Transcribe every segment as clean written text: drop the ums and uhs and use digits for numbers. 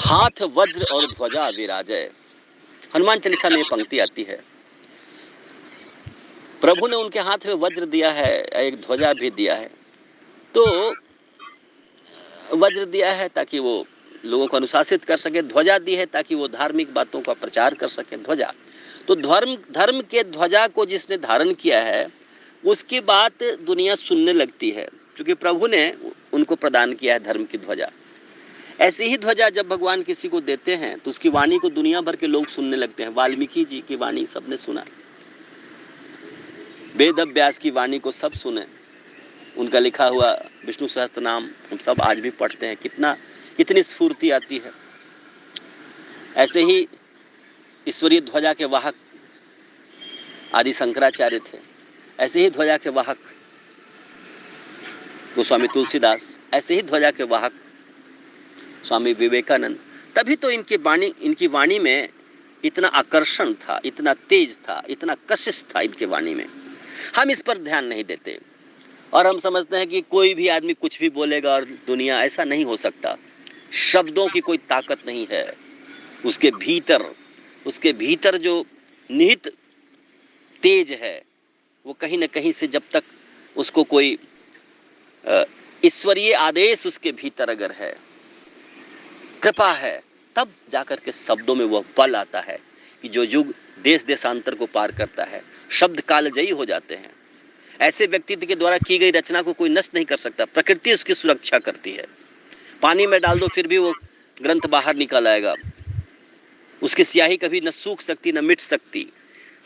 हाथ वज्र और ध्वजा विराजय। हनुमान चालीसा में ये पंक्ति आती है। प्रभु ने उनके हाथ में वज्र दिया है, एक ध्वजा भी दिया है। तो वज्र दिया है ताकि वो लोगों को अनुशासित कर सके, ध्वजा दी है ताकि वो धार्मिक बातों का प्रचार कर सके। ध्वजा तो धर्म के ध्वजा को जिसने धारण किया है उसकी बात दुनिया सुनने लगती है, क्योंकि प्रभु ने उनको प्रदान किया है धर्म की ध्वजा। ऐसी ही ध्वजा जब भगवान किसी को देते हैं तो उसकी वाणी को दुनिया भर के लोग सुनने लगते हैं। वाल्मीकि जी की वाणी सबने सुना, वेद व्यास की वाणी को सब सुने, उनका लिखा हुआ विष्णु सहस्त्र नाम हम सब आज भी पढ़ते हैं, कितनी स्फूर्ति आती है। ऐसे ही ईश्वरीय ध्वजा के वाहक आदि शंकराचार्य थे, ऐसे ही ध्वजा के वाहक गोस्वामी तुलसीदास, ऐसे ही ध्वजा के वाहक स्वामी विवेकानंद। तभी तो इनकी वाणी में इतना आकर्षण था, इतना तेज था, इतना कशिश था इनके वाणी में। हम इस पर ध्यान नहीं देते और हम समझते हैं कि कोई भी आदमी कुछ भी बोलेगा और दुनिया, ऐसा नहीं हो सकता। शब्दों की कोई ताकत नहीं है, उसके भीतर जो निहित तेज है वो कहीं न कहीं से, जब तक उसको कोई ईश्वरीय आदेश उसके भीतर अगर है, कृपा है, तब जाकर के शब्दों में वह बल आता है कि जो युग देश देशांतर को पार करता है। शब्द कालजयी हो जाते हैं। ऐसे व्यक्तित्व के द्वारा की गई रचना को कोई नष्ट नहीं कर सकता। प्रकृति उसकी सुरक्षा करती है। पानी में डाल दो फिर भी वो ग्रंथ बाहर निकल आएगा, उसकी स्याही कभी न सूख सकती न मिट सकती,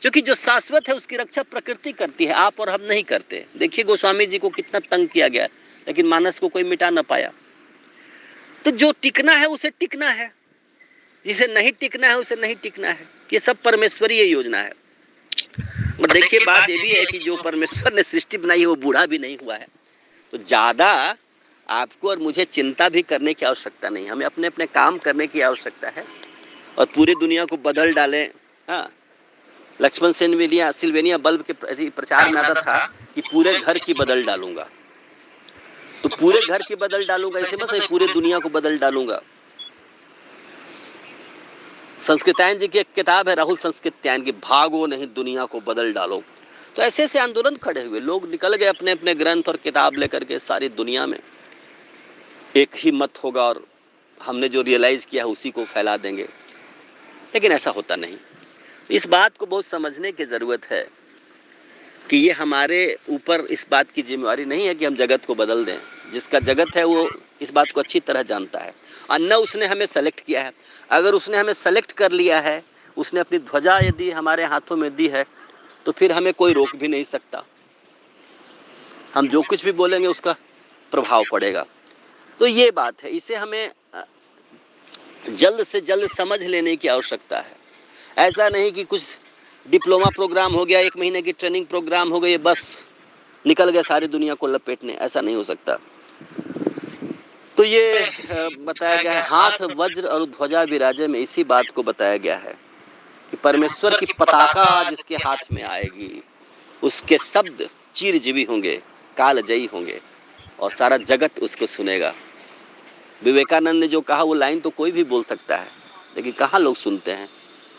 क्योंकि जो शाश्वत है उसकी रक्षा प्रकृति करती है, आप और हम नहीं करते। देखिए गोस्वामी जी को कितना तंग किया गया, लेकिन मानस को कोई मिटा न पाया। तो जो टिकना है उसे टिकना है, जिसे नहीं टिकना है उसे नहीं टिकना है। ये सब परमेश्वरीय योजना है। और देखिए बात ये भी है कि जो परमेश्वर ने सृष्टि बनाई है वो बूढ़ा भी नहीं हुआ है। तो ज़्यादा आपको और मुझे चिंता भी करने की आवश्यकता नहीं, हमें अपने अपने काम करने की आवश्यकता है और पूरी दुनिया को बदल डालें। हाँ, लक्ष्मण सिल्वेनिया बल्ब के प्रचार में आता था कि पूरे घर की बदल डालूंगा। तो पूरे घर की बदल डालूंगा इसे बस पूरे दुनिया को बदल डालूंगा। संस्कृतायन जी की एक किताब है राहुल संस्कृत्यायन की, भागो नहीं दुनिया को बदल डालो। तो ऐसे ऐसे आंदोलन खड़े हुए, लोग निकल गए अपने अपने ग्रंथ और किताब लेकर के। सारी दुनिया में एक ही मत होगा और हमने जो रियलाइज किया है उसी को फैला देंगे, लेकिन ऐसा होता नहीं। इस बात को बहुत समझने की ज़रूरत है कि ये हमारे ऊपर इस बात की जिम्मेवारी नहीं है कि हम जगत को बदल दें। जिसका जगत है वो इस बात को अच्छी तरह जानता है और न उसने हमें सेलेक्ट किया है। अगर उसने हमें सेलेक्ट कर लिया है, उसने अपनी ध्वजा यदि हमारे हाथों में दी है, तो फिर हमें कोई रोक भी नहीं सकता। हम जो कुछ भी बोलेंगे उसका प्रभाव पड़ेगा। तो ये बात है, इसे हमें जल्द से जल्द समझ लेने की आवश्यकता है। ऐसा नहीं कि कुछ डिप्लोमा प्रोग्राम हो गया, 1 महीने की ट्रेनिंग प्रोग्राम हो गई, बस निकल गए सारी दुनिया को लपेटने, ऐसा नहीं हो सकता। तो ये बताया गया है हाथ वज्र और ध्वजा विराजे में इसी बात को बताया गया है कि परमेश्वर की पताका जिसके हाथ में आएगी उसके शब्द चिरजीवी होंगे, कालजयी होंगे और सारा जगत उसको सुनेगा। विवेकानंद ने जो कहा वो लाइन तो कोई भी बोल सकता है, लेकिन कहाँ लोग सुनते हैं।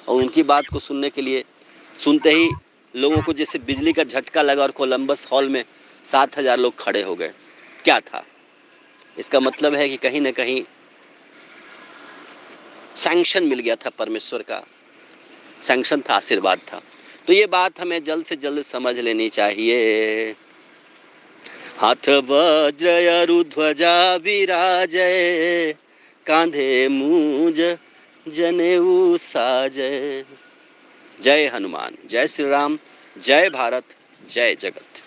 और उनकी बात को सुनने के लिए सुनते ही लोगों को जैसे बिजली का झटका लगा और कोलंबस हॉल में 7,000 लोग खड़े हो गए। क्या था? इसका मतलब है कि कहीं ना कहीं सैंक्शन मिल गया था, परमेश्वर का सैंक्शन था, आशीर्वाद था। तो ये बात हमें जल्द से जल्द समझ लेनी चाहिए। हाथ वज्र अरु ध्वजा विराजय, कांधे मूज जनेऊ साजय। जय हनुमान, जय श्री राम, जय भारत, जय जगत।